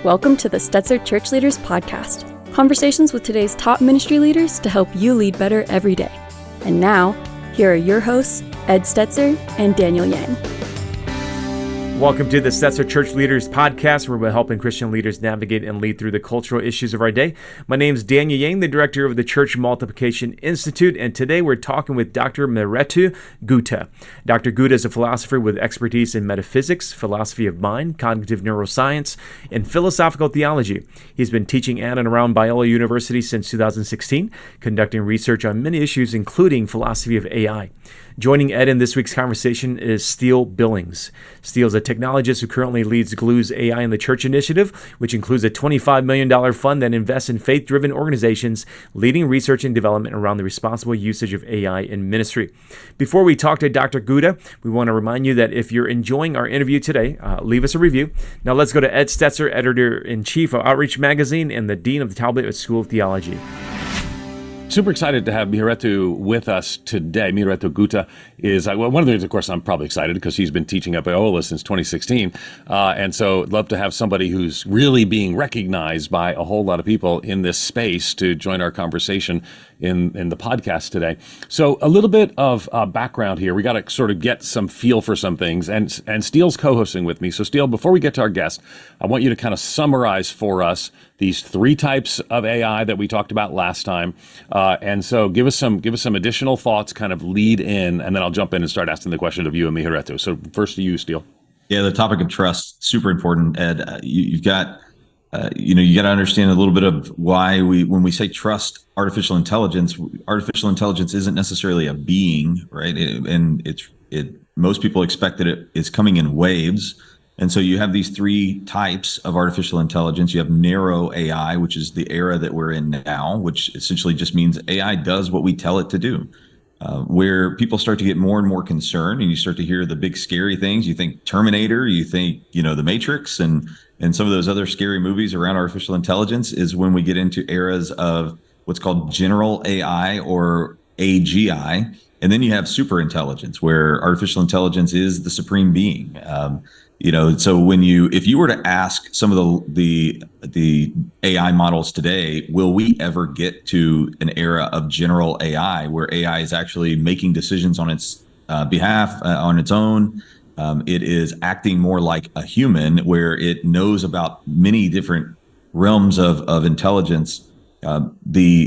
Welcome to the Stetzer Church Leaders Podcast. Conversations with today's top ministry leaders to help you lead better every day. And now, here are your hosts, Ed Stetzer and Daniel Yang. Welcome to the Stetzer Church Leaders Podcast, where we're helping Christian leaders navigate and lead through the cultural issues of our day. My name is Daniel Yang, the director of the Church Multiplication Institute, and today we're talking with Dr. Mihretu Guta. Dr. Guta is a philosopher with expertise in metaphysics, philosophy of mind, cognitive neuroscience, and philosophical theology. He's been teaching at and around Biola University since 2016, conducting research on many issues, including philosophy of AI. Joining Ed in this week's conversation is Steele Billings. Steele is a technologist who currently leads Glue's AI in the Church initiative, which includes a $25 million fund that invests in faith-driven organizations leading research and development around the responsible usage of AI in ministry. Before we talk to Dr. Guta, we want to remind you that if you're enjoying our interview today, leave us a review. Now let's go to Ed Stetzer, editor-in-chief of Outreach Magazine and the dean of the Talbot School of Theology. Super excited to have Mihretu with us today. Mihretu Guta is, one of the things, of course, I'm probably excited because she's been teaching at Biola since 2016. And so I'd love to have somebody who's really being recognized by a whole lot of people in this space to join our conversation in the podcast today. So a little bit of background here. We got to sort of get some feel for some things. And Steele's co-hosting with me. So Steele, before we get to our guest, I want you to kind of summarize for us these three types of AI that we talked about last time. And so give us some additional thoughts, kind of lead in, and then I'll jump in and start asking the question of you and Mihretu. So first to you, Steele. Yeah, the topic of trust, super important, Ed. You got to understand a little bit of why when we say trust artificial intelligence isn't necessarily a being, right? Most people expect that it is coming in waves. And so you have these three types of artificial intelligence. You have narrow AI, which is the era that we're in now, which essentially just means AI does what we tell it to do. Where people start to get more and more concerned and you start to hear the big scary things. You think Terminator, you think, The Matrix and some of those other scary movies around artificial intelligence is when we get into eras of what's called general AI or AGI. And then you have super intelligence where artificial intelligence is the supreme being. So if you were to ask some of the AI models today, will we ever get to an era of general AI where AI is actually making decisions on its behalf, on its own? It is acting more like a human where it knows about many different realms of intelligence. A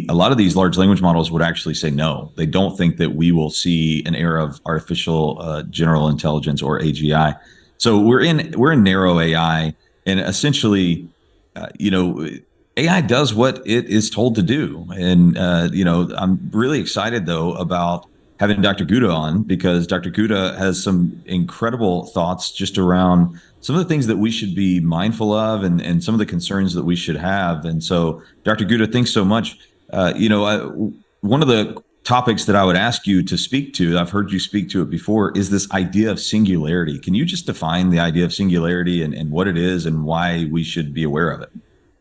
lot of these large language models would actually say no. They don't think that we will see an era of artificial general intelligence or AGI. So we're in narrow AI, and essentially, AI does what it is told to do. And I'm really excited though about having Dr. Guta on because Dr. Guta has some incredible thoughts just around some of the things that we should be mindful of and some of the concerns that we should have. And so, Dr. Guta, thanks so much. One of the topics that I would ask you to speak to, I've heard you speak to it before, is this idea of singularity. Can you just define the idea of singularity and what it is and why we should be aware of it?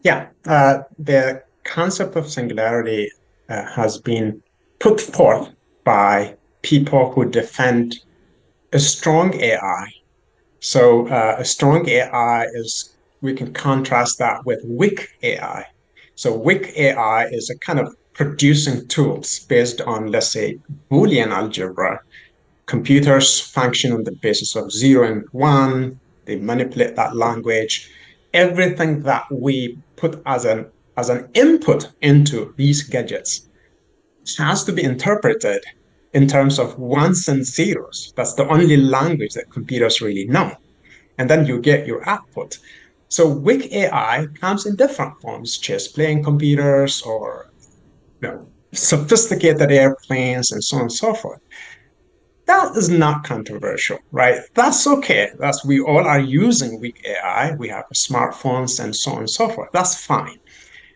Yeah, the concept of singularity has been put forth by people who defend a strong AI. So a strong AI we can contrast that with weak AI. So weak AI is a kind of producing tools based on, let's say, Boolean algebra. Computers function on the basis of 0 and 1. They manipulate that language. Everything that we put as an input into these gadgets has to be interpreted in terms of ones and zeros. That's the only language that computers really know. And then you get your output. So weak AI comes in different forms, chess playing computers or sophisticated airplanes and so on and so forth. That is not controversial, right? That's okay. We all are using weak AI. We have smartphones and so on and so forth. That's fine.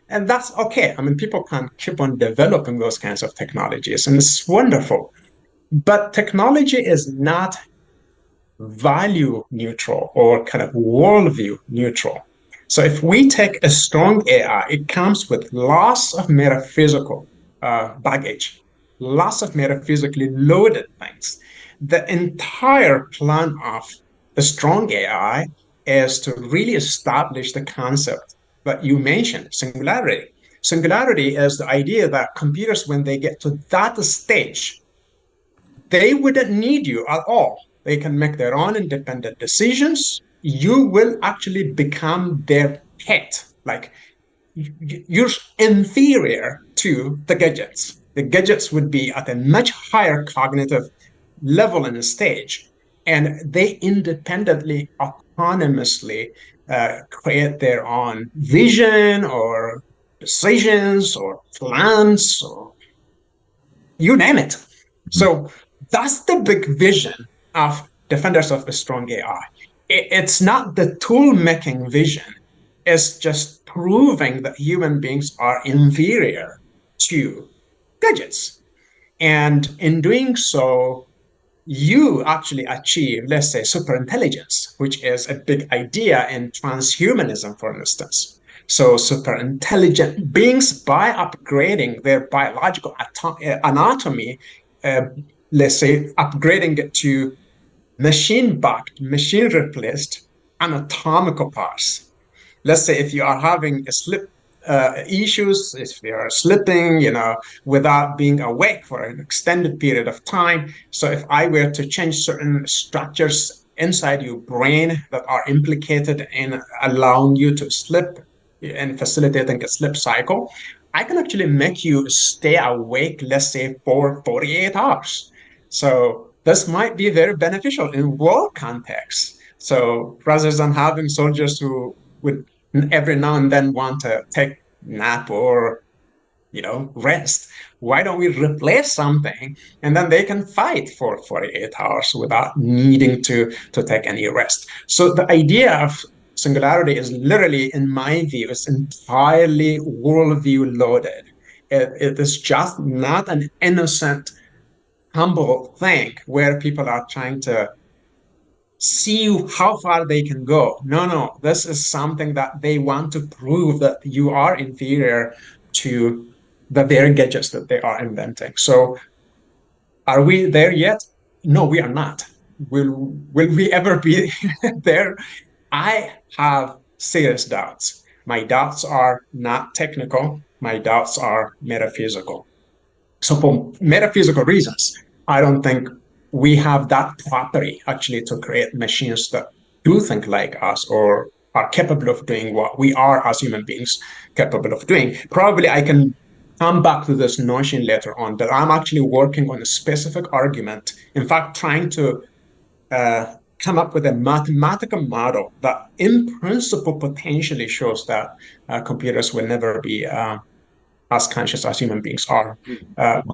And that's okay. I mean, people can keep on developing those kinds of technologies, and it's wonderful. But technology is not value neutral or kind of worldview neutral. So if we take a strong AI, it comes with lots of metaphysical baggage, lots of metaphysically loaded things. The entire plan of a strong AI is to really establish the concept that you mentioned, singularity. Singularity is the idea that computers, when they get to that stage, they wouldn't need you at all. They can make their own independent decisions. You will actually become their pet. Like you're inferior to the gadgets. The gadgets would be at a much higher cognitive level and stage, and they independently, autonomously create their own vision or decisions or plans or you name it. So that's the big vision of defenders of a strong AI. It's not the tool making vision, it's just proving that human beings are inferior to gadgets. And in doing so, you actually achieve, let's say, superintelligence, which is a big idea in transhumanism, for instance. So super intelligent beings, by upgrading their biological anatomy, uh, let's say upgrading it to machine-backed, machine-replaced anatomical parts. Let's say if you are having a slip issues, if you are slipping, without being awake for an extended period of time. So if I were to change certain structures inside your brain that are implicated in allowing you to slip and facilitating a sleep cycle, I can actually make you stay awake, let's say, for 48 hours. So this might be very beneficial in war context. So rather than having soldiers who would every now and then want to take nap or rest, why don't we replace something and then they can fight for 48 hours without needing to take any rest? So the idea of singularity is literally, in my view, is entirely worldview loaded. It is just not an innocent, humble thing where people are trying to see how far they can go. No, this is something that they want to prove that you are inferior to the very gadgets that they are inventing. So are we there yet? No, we are not. Will we ever be there? I have serious doubts. My doubts are not technical. My doubts are metaphysical. So for metaphysical reasons, I don't think we have that property actually to create machines that do think like us or are capable of doing what we are as human beings capable of doing. Probably I can come back to this notion later on, but I'm actually working on a specific argument. In fact, trying to come up with a mathematical model that in principle potentially shows that computers will never be as conscious as human beings are,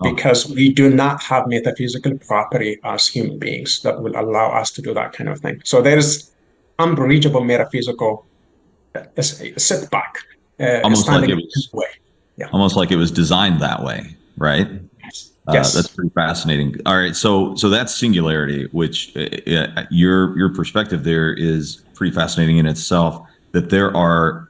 because we do not have metaphysical property as human beings that will allow us to do that kind of thing. So there is unbreachable metaphysical setback standing in the way. Yeah. Almost like it was designed that way, right? Yes. That's pretty fascinating. All right, so that's singularity, which your perspective there is pretty fascinating in itself. That there are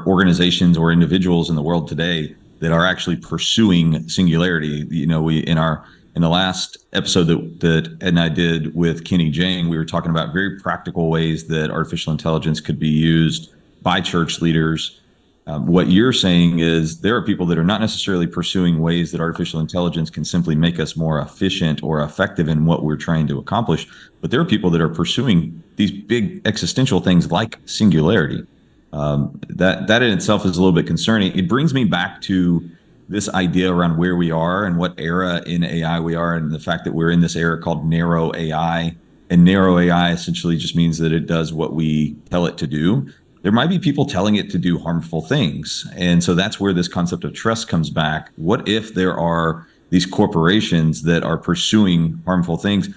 organizations or individuals in the world today that are actually pursuing singularity. We in the last episode that Ed and I did with Kenny Jang, we were talking about very practical ways that artificial intelligence could be used by church leaders. What you're saying is there are people that are not necessarily pursuing ways that artificial intelligence can simply make us more efficient or effective in what we're trying to accomplish, but there are people that are pursuing these big existential things like singularity. That in itself is a little bit concerning. It brings me back to this idea around where we are and what era in AI we are, and the fact that we're in this era called narrow AI. And narrow AI essentially just means that it does what we tell it to do. There might be people telling it to do harmful things. And so that's where this concept of trust comes back. What if there are these corporations that are pursuing harmful things?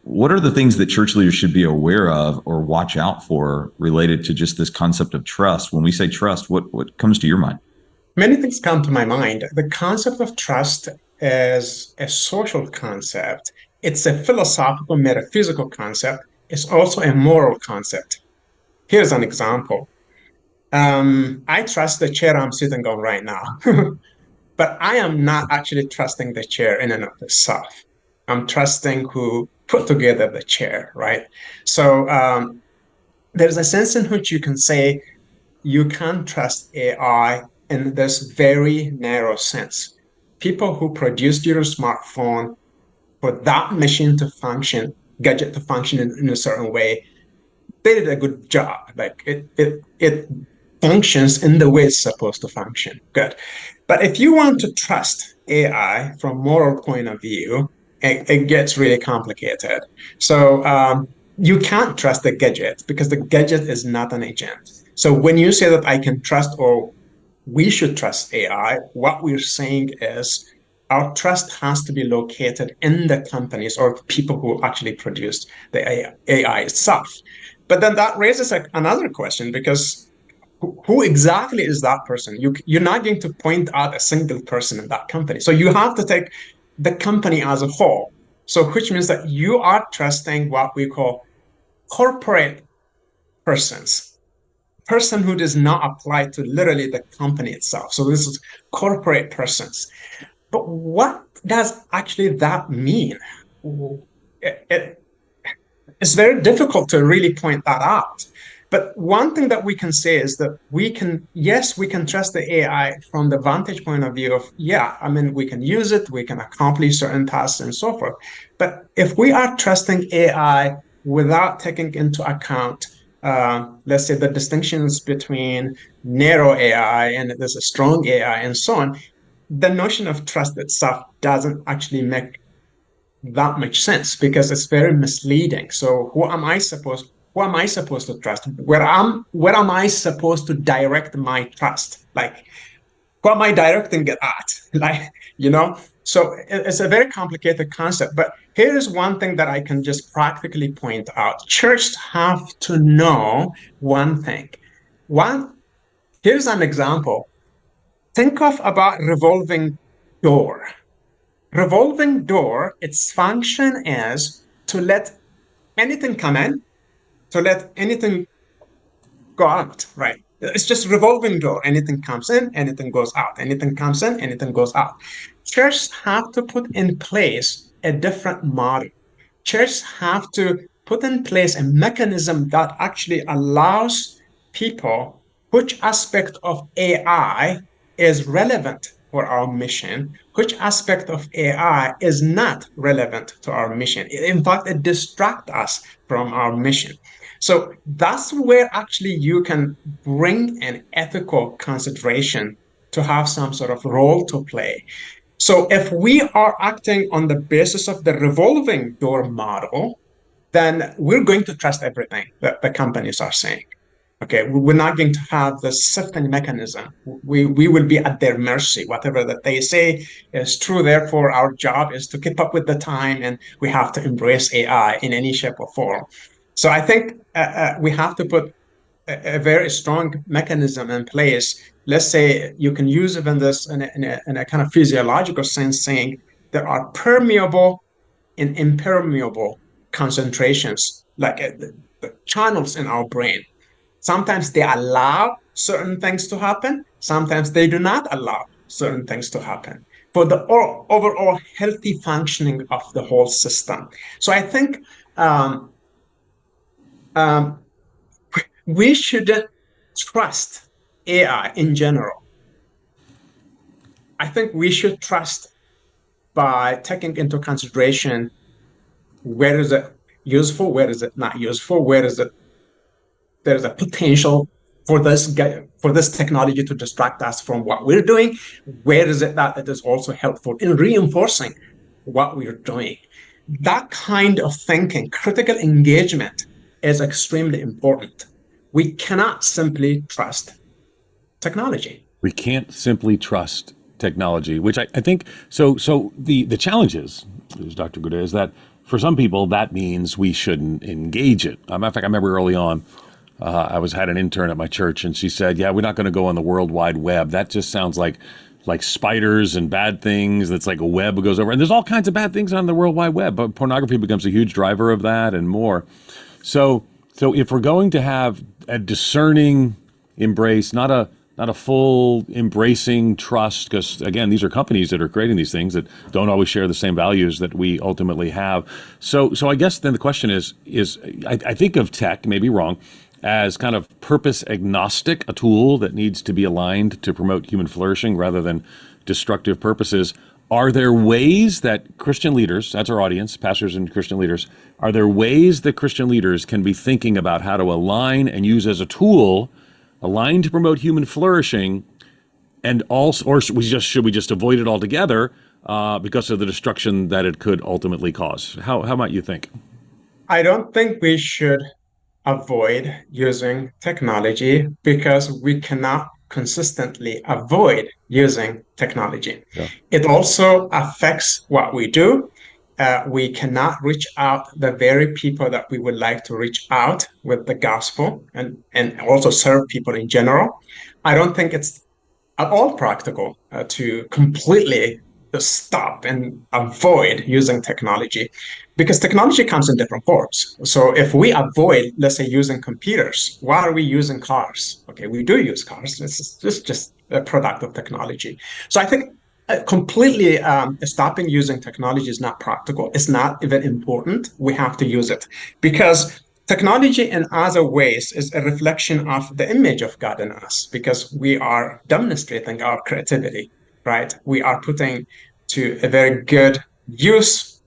What are the things that church leaders should be aware of or watch out for related to just this concept of trust? When we say trust, what comes to your mind? Many things come to my mind. The concept of trust is a social concept. It's a philosophical, metaphysical concept. It's also a moral concept. Here's an example. I trust the chair I'm sitting on right now, but I am not actually trusting the chair in and of itself. I'm trusting who put together the chair, right? So there's a sense in which you can say you can't trust AI in this very narrow sense. People who produced your smartphone for that machine to function, gadget to function in a certain way, they did a good job. Like it functions in the way it's supposed to function. Good. But if you want to trust AI from moral point of view, it gets really complicated. So you can't trust the gadget because the gadget is not an agent. So when you say that I can trust or we should trust AI, what we're saying is our trust has to be located in the companies or people who actually produced the AI itself. But then that raises another question, because who exactly is that person? You're not going to point out a single person in that company. So you have to take the company as a whole. So which means that you are trusting what we call corporate persons, person who does not apply to literally the company itself. So this is corporate persons. But what does actually that mean? It's very difficult to really point that out. But one thing that we can say is that we can trust the AI from the vantage point of view of, we can use it, we can accomplish certain tasks and so forth. But if we are trusting AI without taking into account, let's say, the distinctions between narrow AI and there's a strong AI and so on, the notion of trust itself doesn't actually make that much sense because it's very misleading. So who am I supposed to trust? Where am I supposed to direct my trust? Like, who am I directing it at? So it's a very complicated concept. But here is one thing that I can just practically point out. Churches have to know one thing. Here's an example. Think about revolving door. Revolving door, its function is to let anything come in, to let anything go out, right? It's just revolving door. Anything comes in, anything goes out. Anything comes in, anything goes out. Churches have to put in place a different model. Churches have to put in place a mechanism that actually allows people which aspect of AI is relevant for our mission, which aspect of AI is not relevant to our mission. In fact, it distracts us from our mission. So that's where actually you can bring an ethical consideration to have some sort of role to play. So if we are acting on the basis of the revolving door model, then we're going to trust everything that the companies are saying. Okay, we're not going to have the sifting mechanism. We will be at their mercy. Whatever that they say is true. Therefore, our job is to keep up with the time, and we have to embrace AI in any shape or form. So I think we have to put a very strong mechanism in place. Let's say you can use even this in a kind of physiological sense, saying there are permeable and impermeable concentrations, like the channels in our brain. Sometimes they allow certain things to happen. Sometimes they do not allow certain things to happen for the overall healthy functioning of the whole system. So I think we shouldn't trust AI in general. I think we should trust by taking into consideration where is it useful, where is it not useful, where is it there's a potential for this technology to distract us from what we're doing. Where is it that it is also helpful in reinforcing what we're doing? That kind of thinking, critical engagement, is extremely important. We cannot simply trust technology. We can't simply trust technology, which I think, so the challenge is, Dr. Guta, is that for some people, that means we shouldn't engage it. In fact, I remember early on, I had an intern at my church, and she said, "Yeah, we're not going to go on the World Wide Web. That just sounds like spiders and bad things. That's like a web that goes over, and there's all kinds of bad things on the World Wide Web. But pornography becomes a huge driver of that, and more. So if we're going to have a discerning embrace, not a full embracing trust, because again, these are companies that are creating these things that don't always share the same values that we ultimately have. So I guess then the question is I think of tech, maybe wrong, as kind of purpose agnostic, a tool that needs to be aligned to promote human flourishing rather than destructive purposes. Are there ways that Christian leaders, that's our audience, pastors and Christian leaders, are there ways that Christian leaders can be thinking about how to align and use as a tool, align to promote human flourishing, and also, or should we just avoid it altogether because of the destruction that it could ultimately cause? How might you think? I don't think we should avoid using technology because we cannot consistently avoid using technology. Yeah. It also affects what we do. We cannot reach out the very people that we would like to reach out with the gospel and also serve people in general. I don't think it's at all practical to completely stop and avoid using technology because technology comes in different forms. So if we avoid, let's say, using computers, why are we using cars? Okay, we do use cars. It's just a product of technology. So I think completely stopping using technology is not practical. It's not even important. We have to use it because technology in other ways is a reflection of the image of God in us because we are demonstrating our creativity, right? We are putting to a very good use,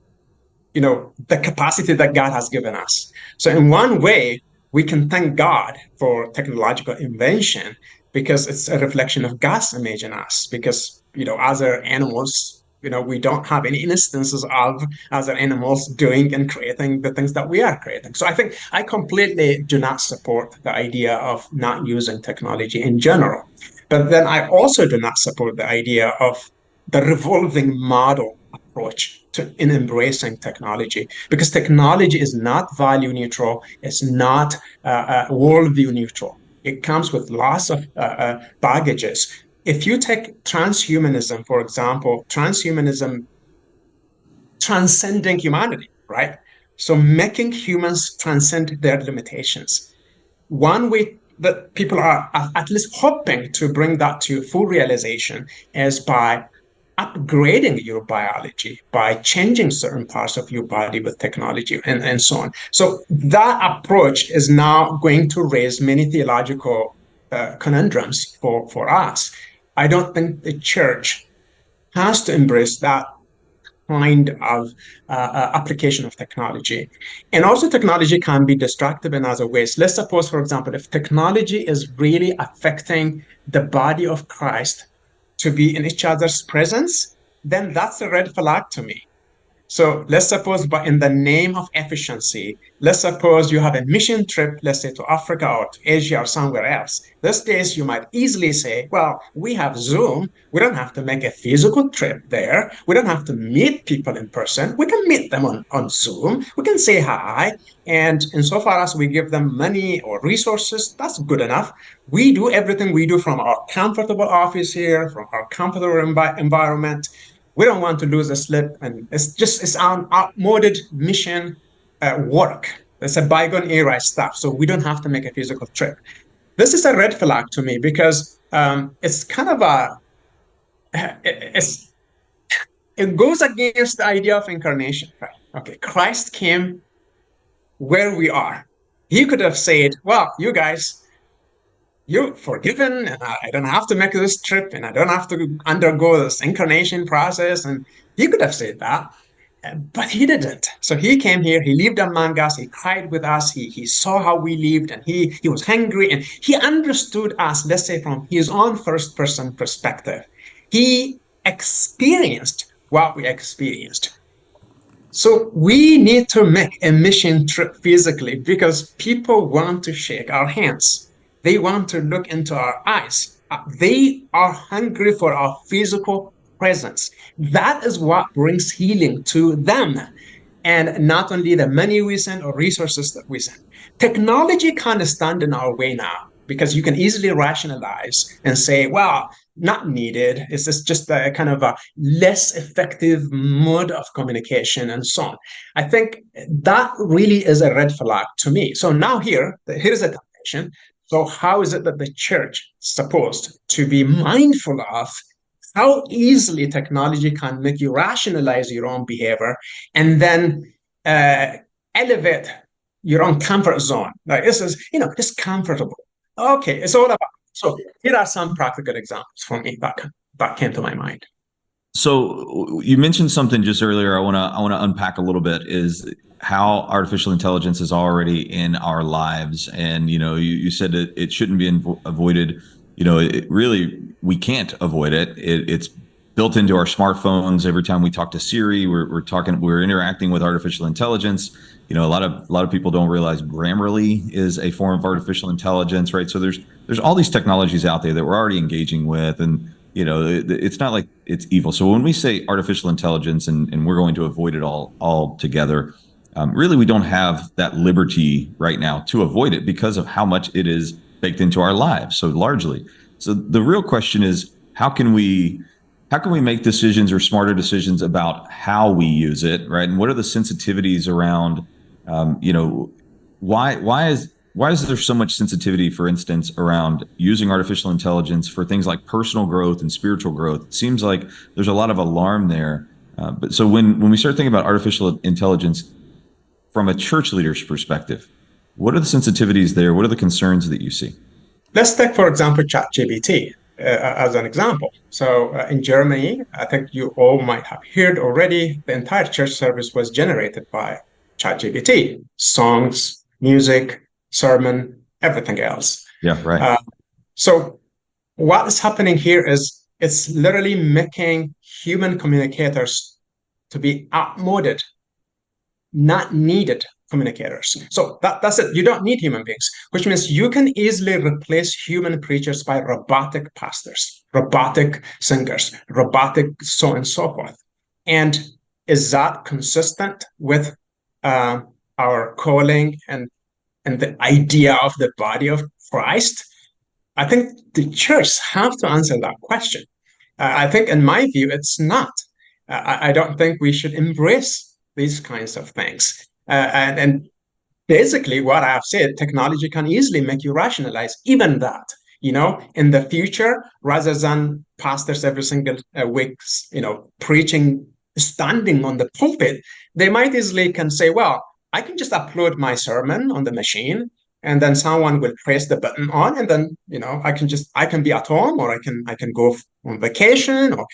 the capacity that God has given us. So in one way, we can thank God for technological invention because it's a reflection of God's image in us because, other animals, we don't have any instances of other animals doing and creating the things that we are creating. So I think I completely do not support the idea of not using technology in general. But then I also do not support the idea of the revolving model approach in embracing technology because technology is not value neutral. It's not worldview neutral. It comes with lots of baggages. If you take transhumanism, for example, transhumanism transcending humanity, right? So making humans transcend their limitations. One way that people are at least hoping to bring that to full realization is by upgrading your biology, by changing certain parts of your body with technology and so on. So that approach is now going to raise many theological conundrums for us. I don't think the church has to embrace that kind of application of technology. And also technology can be destructive in other ways. Let's suppose, for example, if technology is really affecting the body of Christ to be in each other's presence, then that's a red flag to me. So let's suppose, but in the name of efficiency, let's suppose you have a mission trip, let's say to Africa or to Asia or somewhere else. These days, you might easily say, well, we have Zoom. We don't have to make a physical trip there. We don't have to meet people in person. We can meet them on Zoom. We can say hi. And insofar as we give them money or resources, that's good enough. We do everything we do from our comfortable office here, from our comfortable environment. We don't want to lose a slip, and it's an outmoded mission work. It's a bygone era stuff, so we don't have to make a physical trip. This is a red flag to me because it's kind of it goes against the idea of incarnation, right? Okay, Christ came where we are. He could have said, well, you guys, you're forgiven, and I don't have to make this trip, and I don't have to undergo this incarnation process. And he could have said that, but he didn't. So he came here, he lived among us, he cried with us, he saw how we lived, and he was hungry, and he understood us, let's say, from his own first-person perspective. He experienced what we experienced. So we need to make a mission trip physically because people want to shake our hands. They want to look into our eyes. They are hungry for our physical presence. That is what brings healing to them. And not only the money we send or resources that we send. Technology kind of stand in our way now because you can easily rationalize and say, well, not needed. It's just a kind of a less effective mode of communication and so on. I think that really is a red flag to me. So now here's a temptation. So how is it that the church is supposed to be mindful of how easily technology can make you rationalize your own behavior and then elevate your own comfort zone. Like this is, it's comfortable. Okay, it's all about. So here are some practical examples for me that came to my mind. So you mentioned something just earlier. I want to unpack a little bit is how artificial intelligence is already in our lives, and you said that it shouldn't be avoided. Really we can't avoid it. It's built into our smartphones. Every time we talk to Siri, we're interacting with artificial intelligence. A lot of people don't realize Grammarly is a form of artificial intelligence, right? So there's all these technologies out there that we're already engaging with, and it's not like it's evil. So when we say artificial intelligence and we're going to avoid it all together, really we don't have that liberty right now to avoid it because of how much it is baked into our lives so largely. So the real question is, how can we make decisions or smarter decisions about how we use it, right? And what are the sensitivities around, why is there so much sensitivity, for instance, around using artificial intelligence for things like personal growth and spiritual growth? It seems like there's a lot of alarm there. But so when we start thinking about artificial intelligence from a church leader's perspective, what are the sensitivities there? What are the concerns that you see? Let's take, for example, ChatGPT as an example. So in Germany, I think you all might have heard already, the entire church service was generated by ChatGPT, songs, music, sermon, everything else. Yeah, right. So what is happening here is it's literally making human communicators to be outmoded, not needed communicators. So that's it. You don't need human beings, which means you can easily replace human preachers by robotic pastors, robotic singers, robotic so and so forth. And is that consistent with our calling and the idea of the body of Christ? I think the church have to answer that question. I think, in my view, it's not. I don't think we should embrace these kinds of things. And basically, what I have said, technology can easily make you rationalize even that. In the future, rather than pastors every single week, preaching, standing on the pulpit, they might easily can say, well, I can just upload my sermon on the machine, and then someone will press the button on, and then I can be at home, or I can go on vacation, or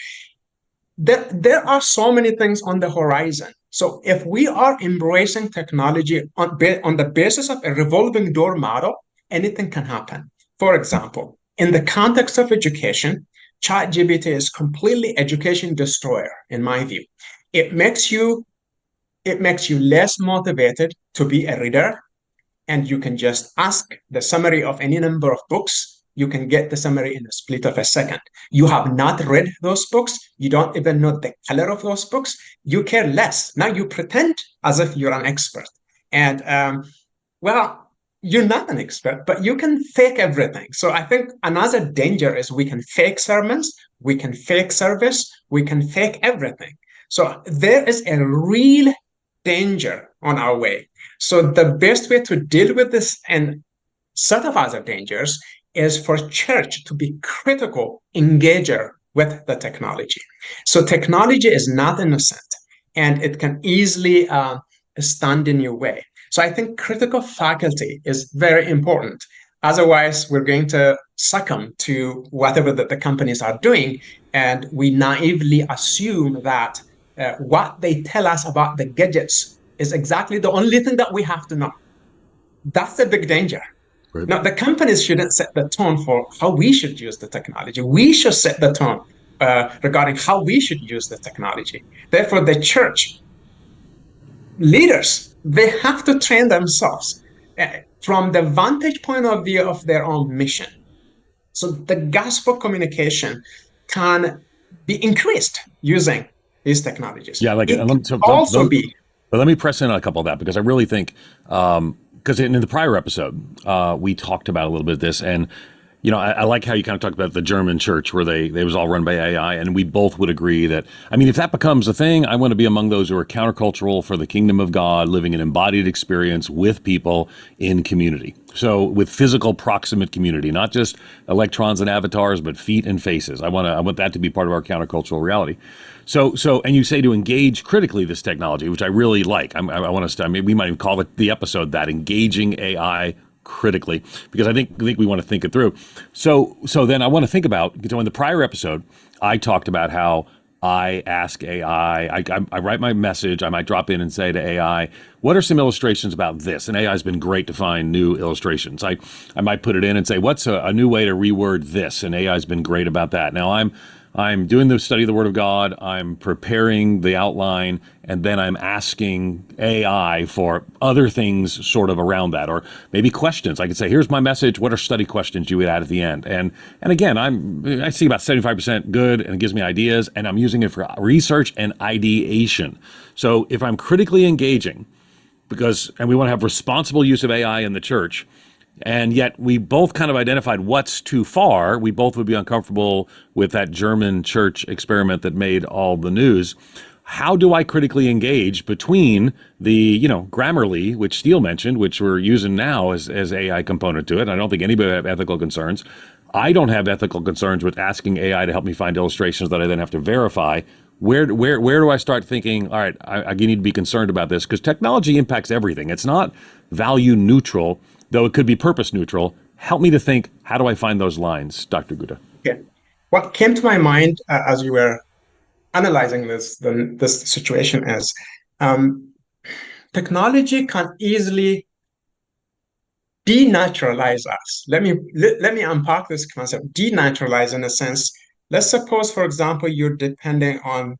there are so many things on the horizon. So if we are embracing technology on the basis of a revolving door model, anything can happen. For example, in the context of education, ChatGPT is completely education destroyer, in my view. It makes you less motivated to be a reader, and you can just ask the summary of any number of books. You can get the summary in a split of a second. You have not read those books. You don't even know the color of those books. You care less. Now you pretend as if you're an expert. And, you're not an expert, but you can fake everything. So I think another danger is we can fake sermons, we can fake service, we can fake everything. So there is a real danger on our way. So the best way to deal with this and set of other dangers is for church to be critical engager with the technology. So technology is not innocent, and it can easily stand in your way. So I think critical faculty is very important. Otherwise, we're going to succumb to whatever the companies are doing, and we naively assume that what they tell us about the gadgets is exactly the only thing that we have to know. That's the big danger. Right. Now, the companies shouldn't set the tone for how we should use the technology. We should set the tone regarding how we should use the technology. Therefore, the church leaders, they have to train themselves from the vantage point of view of their own mission. So the gospel communication can be increased using these technologies. Yeah, like But let me press in on a couple of that, because I really think, because in the prior episode, we talked about a little bit of this, and I like how you kind of talked about the German church where they was all run by AI, and we both would agree that, I mean, if that becomes a thing, I want to be among those who are countercultural for the kingdom of God, living an embodied experience with people in community. So with physical proximate community, not just electrons and avatars, but feet and faces. I want that to be part of our countercultural reality. So, and you say to engage critically this technology, which I really like. I want us to, I mean, we might even call it the episode that, engaging AI critically, because I think we want to think it through. So then I want to think about, so in the prior episode, I talked about how I ask AI, I write my message, I might drop in and say to AI, what are some illustrations about this? And AI has been great to find new illustrations. I might put it in and say, what's a new way to reword this? And AI has been great about that. Now I'm doing the study of the Word of God, I'm preparing the outline, and then I'm asking AI for other things sort of around that, or maybe questions. I could say, here's my message, what are study questions you would add at the end? And again, I see about 75% good, and it gives me ideas, and I'm using it for research and ideation. So if I'm critically engaging, and we want to have responsible use of AI in the church, and yet we both kind of identified what's too far. We both would be uncomfortable with that German church experiment that made all the news. How do I critically engage between the, Grammarly, which Steele mentioned, which we're using now as AI component to it? I don't think anybody would have ethical concerns. I don't have ethical concerns with asking AI to help me find illustrations that I then have to verify. Where do I start thinking, all right, I need to be concerned about this? Because technology impacts everything. It's not value neutral, though it could be purpose neutral. Help me to think, how do I find those lines, Dr. Guta? Okay. What came to my mind as you were analyzing this situation is technology can easily denaturalize us. Let me unpack this concept. Denaturalize in a sense. Let's suppose, for example, you're depending on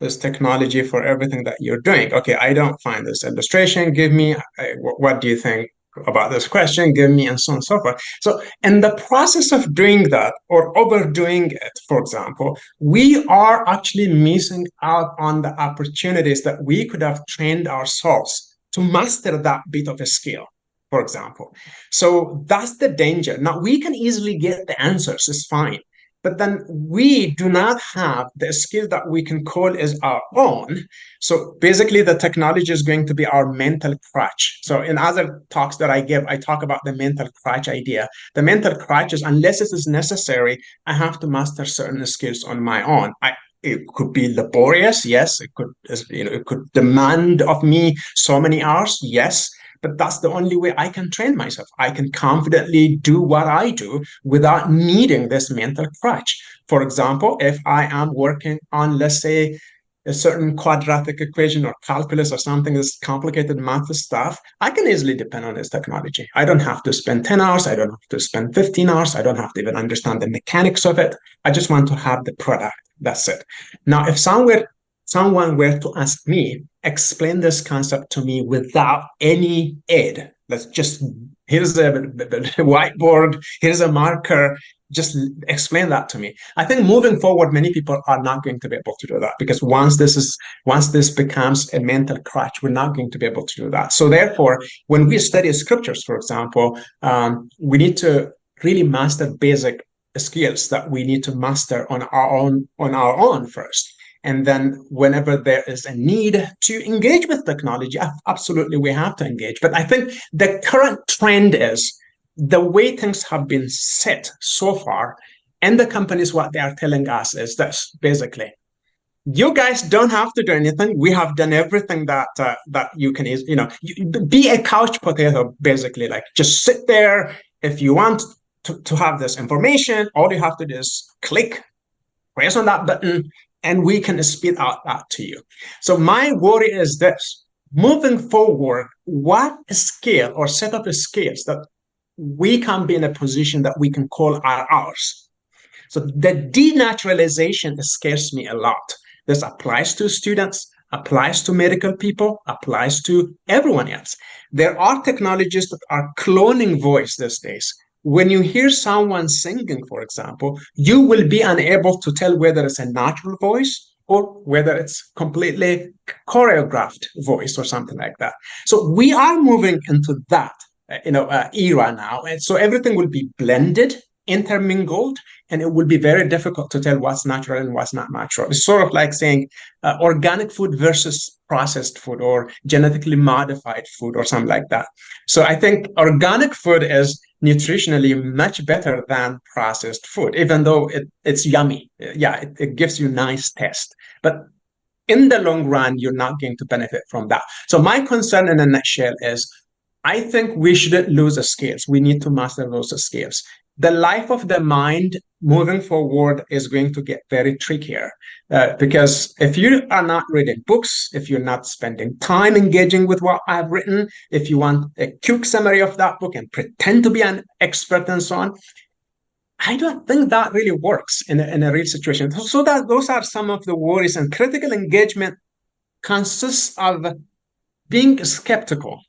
this technology for everything that you're doing. Okay, I don't find this illustration. Give me, what do you think about this question? Give me, and so on and so forth. So in the process of doing that or overdoing it, for example, we are actually missing out on the opportunities that we could have trained ourselves to master that bit of a skill, for example. So that's the danger. Now, we can easily get the answers, it's fine. But then we do not have the skill that we can call as our own. So basically, the technology is going to be our mental crutch. So in other talks that I give, I talk about the mental crutch idea. The mental crutch is, unless it is necessary, I have to master certain skills on my own. It could be laborious, yes. It could demand of me so many hours, yes. But that's the only way I can train myself. I can confidently do what I do without needing this mental crutch. For example, if I am working on, let's say, a certain quadratic equation or calculus or something, this complicated math stuff, I can easily depend on this technology. I don't have to spend 10 hours. I don't have to spend 15 hours. I don't have to even understand the mechanics of it. I just want to have the product. That's it. Now, if someone were to ask me, explain this concept to me without any aid. Let's just, here's a whiteboard, here's a marker, just explain that to me. I think moving forward, many people are not going to be able to do that, because once this becomes a mental crutch, we're not going to be able to do that. So therefore, when we study scriptures, for example, we need to really master basic skills that we need to master on our own first. And then whenever there is a need to engage with technology, absolutely we have to engage. But I think the current trend is the way things have been set so far, and the companies, what they are telling us is this, basically. You guys don't have to do anything. We have done everything that you can, be a couch potato, basically. Like, just sit there. If you want to have this information, all you have to do is click, press on that button, and we can spit out that to you. So my worry is this: moving forward, what skill or set of skills that we can be in a position that we can call ours? So the denaturalization scares me a lot. This applies to students, applies to medical people, applies to everyone else. There are technologies that are cloning voice these days. When you hear someone singing, for example, you will be unable to tell whether it's a natural voice or whether it's completely choreographed voice or something like that. So we are moving into that era now. And so everything will be blended intermingled, and it will be very difficult to tell what's natural and what's not natural. It's sort of like saying organic food versus processed food or genetically modified food or something like that. So I think organic food is nutritionally much better than processed food, even though it's yummy. Yeah, it gives you nice taste. But in the long run, you're not going to benefit from that. So my concern in a nutshell is I think we shouldn't lose the skills. We need to master those skills. The life of the mind moving forward is going to get very trickier because if you are not reading books, if you're not spending time engaging with what I've written, if you want a quick summary of that book and pretend to be an expert and so on, I don't think that really works in a real situation. So that those are some of the worries, and critical engagement consists of being skeptical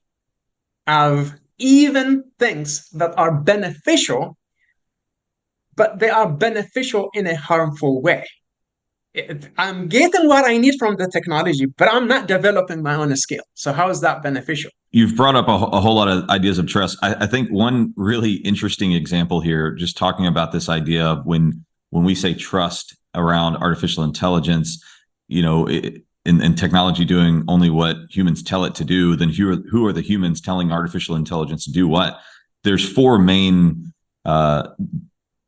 of even things that are beneficial, but they are beneficial in a harmful way. I'm getting what I need from the technology, but I'm not developing my own skill. So how is that beneficial? You've brought up a whole lot of ideas of trust. I think one really interesting example here, just talking about this idea of when we say trust around artificial intelligence, and technology doing only what humans tell it to do, then who are the humans telling artificial intelligence to do what? There's four main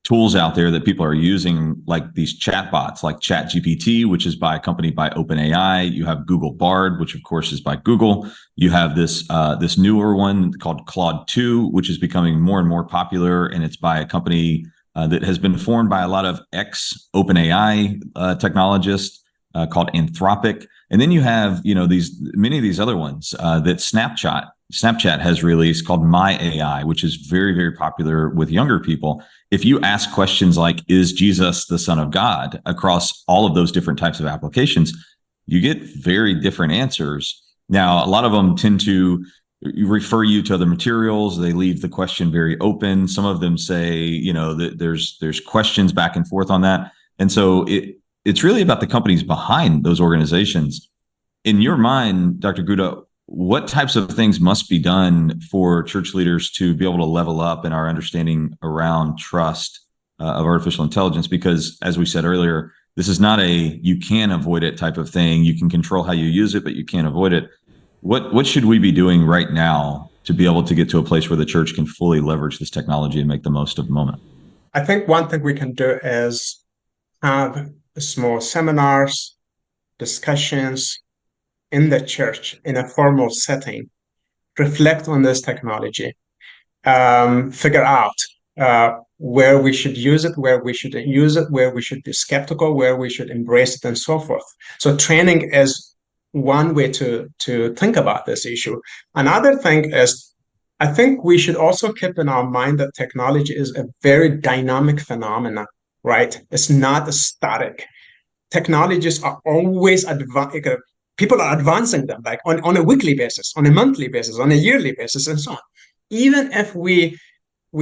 tools out there that people are using, like these chatbots, like ChatGPT, which is by a company by OpenAI. You have Google Bard, which of course is by Google. You have this newer one called Claude 2, which is becoming more and more popular, and it's by a company that has been formed by a lot of ex-OpenAI technologists called Anthropic. And then you have many of these other ones that Snapchat has released called My AI, which is very, very popular with younger people. If you ask questions like, is Jesus the Son of God, across all of those different types of applications, you get very different answers. Now, a lot of them tend to refer you to other materials. They leave the question very open. Some of them say, that there's questions back and forth on that. And so it's really about the companies behind those organizations. In your mind, Dr. Guta, what types of things must be done for church leaders to be able to level up in our understanding around trust of artificial intelligence? Because as we said earlier, this is not a you can avoid it type of thing. You can control how you use it, but you can't avoid it. What should we be doing right now to be able to get to a place where the church can fully leverage this technology and make the most of the moment? I think one thing we can do is have small seminars, discussions in the church in a formal setting, reflect on this technology, figure out where we should use it, where we shouldn't use it, where we should be skeptical, where we should embrace it, and so forth. So training is one way to think about this issue. Another thing is, I think we should also keep in our mind that technology is a very dynamic phenomenon, right? It's not static. Technologies are always people are advancing them, like on a weekly basis, on a monthly basis, on a yearly basis, and so on. Even if we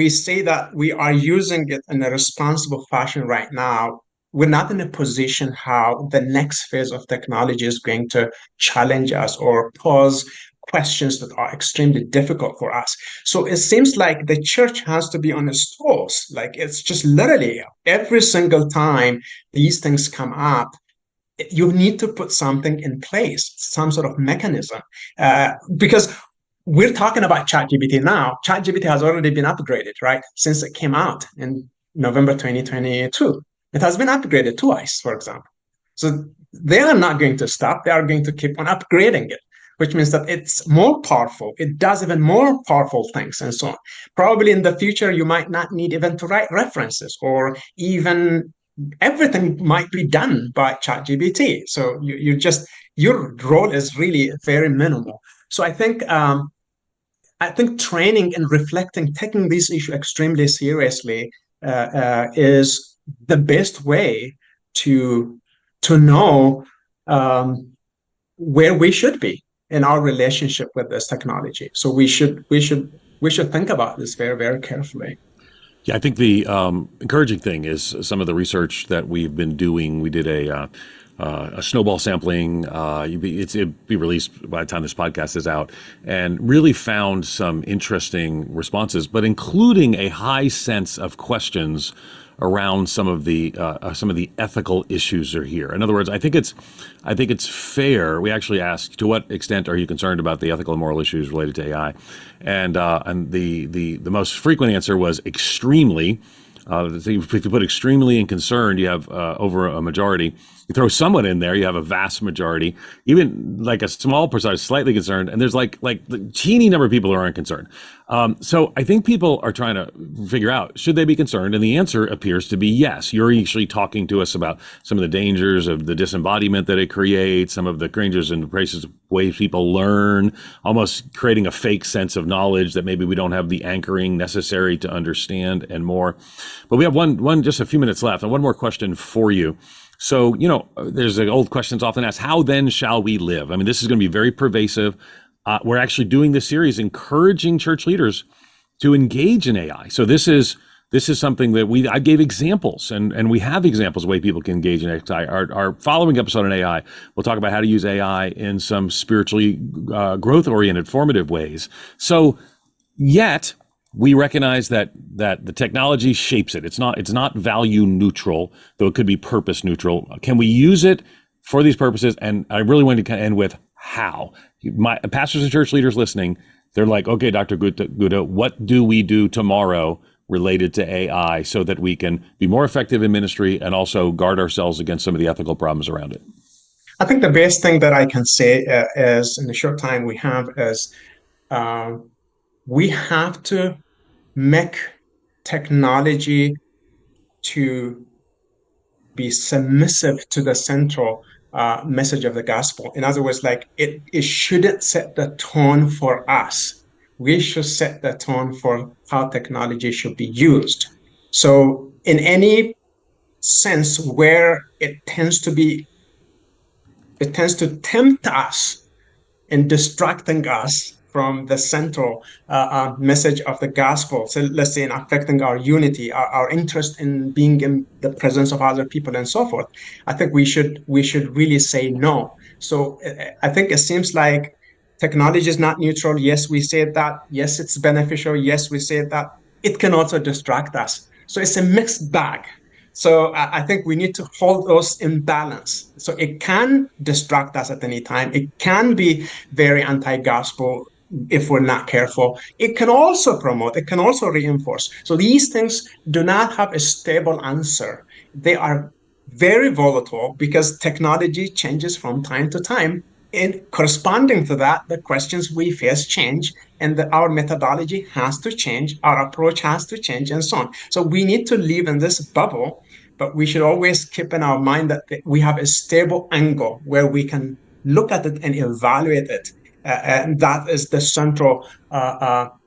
say that we are using it in a responsible fashion right now, we're not in a position how the next phase of technology is going to challenge us or pose questions that are extremely difficult for us. So it seems like the church has to be on its toes. Like it's just literally every single time these things come up, you need to put something in place, some sort of mechanism, because we're talking about ChatGPT now. ChatGPT has already been upgraded, right? Since it came out in November 2022. It has been upgraded twice, for example. So they are not going to stop. They are going to keep on upgrading it, which means that it's more powerful. It does even more powerful things and so on. Probably in the future, you might not need even to write references, or even everything might be done by ChatGPT. So your role is really very minimal. So I think training and reflecting, taking this issue extremely seriously, is the best way to know where we should be in our relationship with this technology. So we should think about this very, very carefully. Yeah, I think the encouraging thing is some of the research that we've been doing. We did a a snowball sampling. It'll be released by the time this podcast is out, and really found some interesting responses, but including a high sense of questions around some of the ethical issues are here. In other words, I think it's fair. We actually asked, to what extent are you concerned about the ethical and moral issues related to AI, and the most frequent answer was extremely. If you put extremely and concerned, you have over a majority. You throw someone in there, you have a vast majority. Even like a small percentage, slightly concerned, and there's like the teeny number of people who aren't concerned. So I think people are trying to figure out, should they be concerned? And the answer appears to be yes. You're actually talking to us about some of the dangers of the disembodiment that it creates, some of the dangers and ways people learn, almost creating a fake sense of knowledge that maybe we don't have the anchoring necessary to understand, and more. But we have one just a few minutes left, and one more question for you. So, there's the old questions often asked, how then shall we live? I mean, this is going to be very pervasive. We're actually doing this series encouraging church leaders to engage in AI. So this is something that I gave examples, and we have examples of the way people can engage in AI. Our following episode on AI, we'll talk about how to use AI in some spiritually growth-oriented, formative ways. So yet, we recognize that the technology shapes it. It's not value neutral, though it could be purpose neutral. Can we use it for these purposes? And I really want to end with how. My pastors and church leaders listening, they're like, okay, Dr. Guta, what do we do tomorrow related to AI so that we can be more effective in ministry and also guard ourselves against some of the ethical problems around it? I think the best thing that I can say is, in the short time we have, is we have to make technology to be submissive to the central message of the gospel. In other words, like it shouldn't set the tone for us. We should set the tone for how technology should be used. So in any sense where it tends to tempt us in distracting us from the central message of the gospel. So let's say in affecting our unity, our interest in being in the presence of other people and so forth. I think we should really say no. So I think it seems like technology is not neutral. Yes, we said that. Yes, it's beneficial. Yes, we said that. It can also distract us. So it's a mixed bag. So I think we need to hold those in balance. So it can distract us at any time. It can be very anti-gospel if we're not careful. It can also promote, it can also reinforce. So these things do not have a stable answer. They are very volatile because technology changes from time to time. And corresponding to that, the questions we face change, and our methodology has to change, our approach has to change, and so on. So we need to live in this bubble, but we should always keep in our mind that we have a stable angle where we can look at it and evaluate it. And that is the central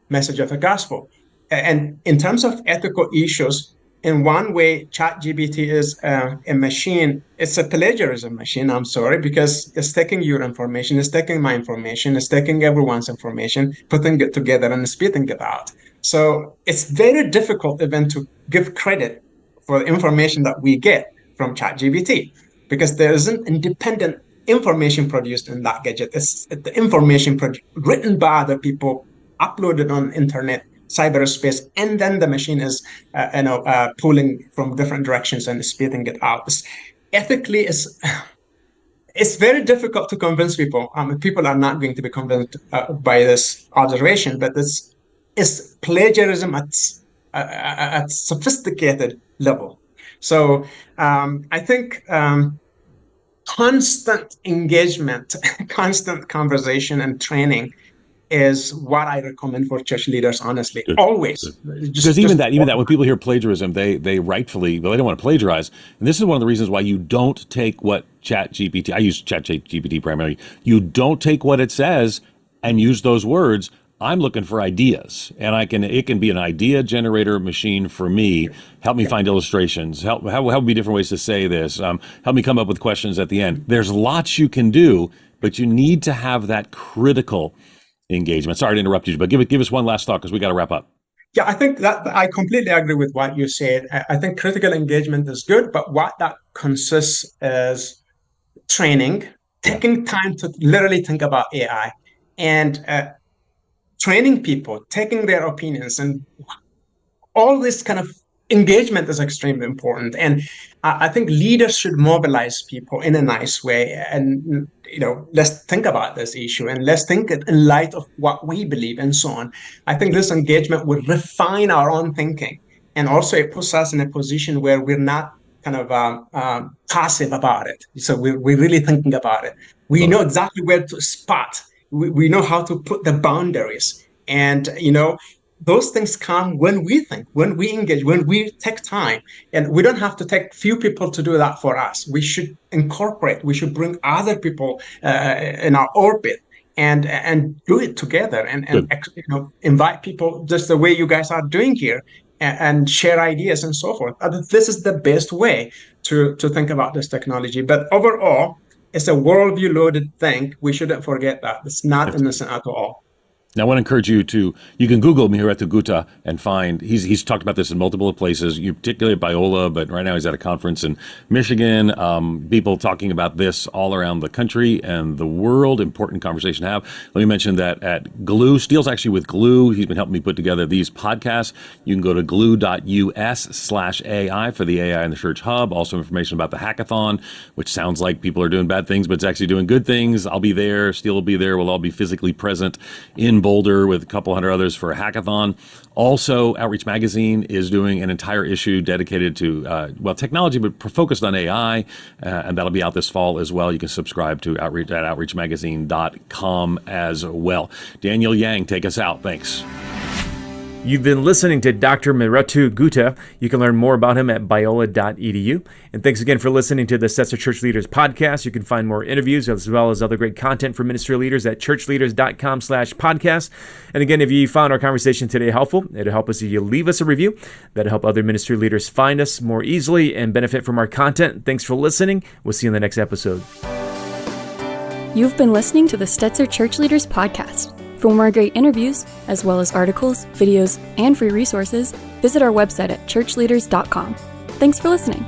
message of the gospel. And in terms of ethical issues, in one way, ChatGPT is a machine. It's a plagiarism machine, I'm sorry, because it's taking your information, it's taking my information, it's taking everyone's information, putting it together and spitting it out. So it's very difficult even to give credit for the information that we get from ChatGPT, because there isn't independent information produced in that gadget. It's the information written by other people, uploaded on internet, cyberspace, and then the machine is pulling from different directions and spitting it out. Ethically, it's very difficult to convince people. People are not going to be convinced by this observation, but it's plagiarism at sophisticated level. So I think constant engagement, constant conversation and training is what I recommend for church leaders, honestly. Good. Always. Because even that, when people hear plagiarism, they rightfully, they don't want to plagiarize. And this is one of the reasons why you don't take what ChatGPT, I use ChatGPT primarily, you don't take what it says and use those words. I'm looking for ideas, and it can be an idea generator machine for me. Help me find illustrations. Help me different ways to say this. Help me come up with questions at the end. There's lots you can do, but you need to have that critical engagement. Sorry to interrupt you, but give us one last thought because we got to wrap up. Yeah, I think that I completely agree with what you said. I think critical engagement is good, but what that consists is training, taking time to literally think about AI, and training people, taking their opinions, and all this kind of engagement is extremely important. And I think leaders should mobilize people in a nice way. And, let's think about this issue and let's think it in light of what we believe and so on. I think this engagement will refine our own thinking. And also it puts us in a position where we're not kind of passive about it. So we're really thinking about it. We know exactly where to spot. We know how to put the boundaries. And, those things come when we think, when we engage, when we take time. And we don't have to take few people to do that for us. We should we should bring other people in our orbit and do it together and invite people just the way you guys are doing here and share ideas and so forth. This is the best way to think about this technology. But overall, it's a worldview loaded thing. We shouldn't forget that. It's not innocent at all. Now, I want to encourage you can Google Mihretu Guta and find, he's talked about this in multiple places, particularly at Biola, but right now he's at a conference in Michigan, people talking about this all around the country and the world, important conversation to have. Let me mention that at Glue, Steele's actually with Glue, he's been helping me put together these podcasts. You can go to glue.us/AI for the AI in the Church Hub, also information about the hackathon, which sounds like people are doing bad things, but it's actually doing good things. I'll be there, Steele will be there, we'll all be physically present in Boulder with a couple hundred others for a hackathon. Also, Outreach Magazine is doing an entire issue dedicated to, technology, but focused on AI, and that'll be out this fall as well. You can subscribe to Outreach at outreachmagazine.com as well. Daniel Yang, take us out. Thanks. You've been listening to Dr. Mihretu Guta. You can learn more about him at biola.edu. And thanks again for listening to the Stetzer Church Leaders podcast. You can find more interviews as well as other great content for ministry leaders at ChurchLeaders.com/podcast. And again, if you found our conversation today helpful, it'll help us if you leave us a review. That'll help other ministry leaders find us more easily and benefit from our content. Thanks for listening. We'll see you in the next episode. You've been listening to the Stetzer Church Leaders podcast. For more great interviews, as well as articles, videos, and free resources, visit our website at ChurchLeaders.com. Thanks for listening.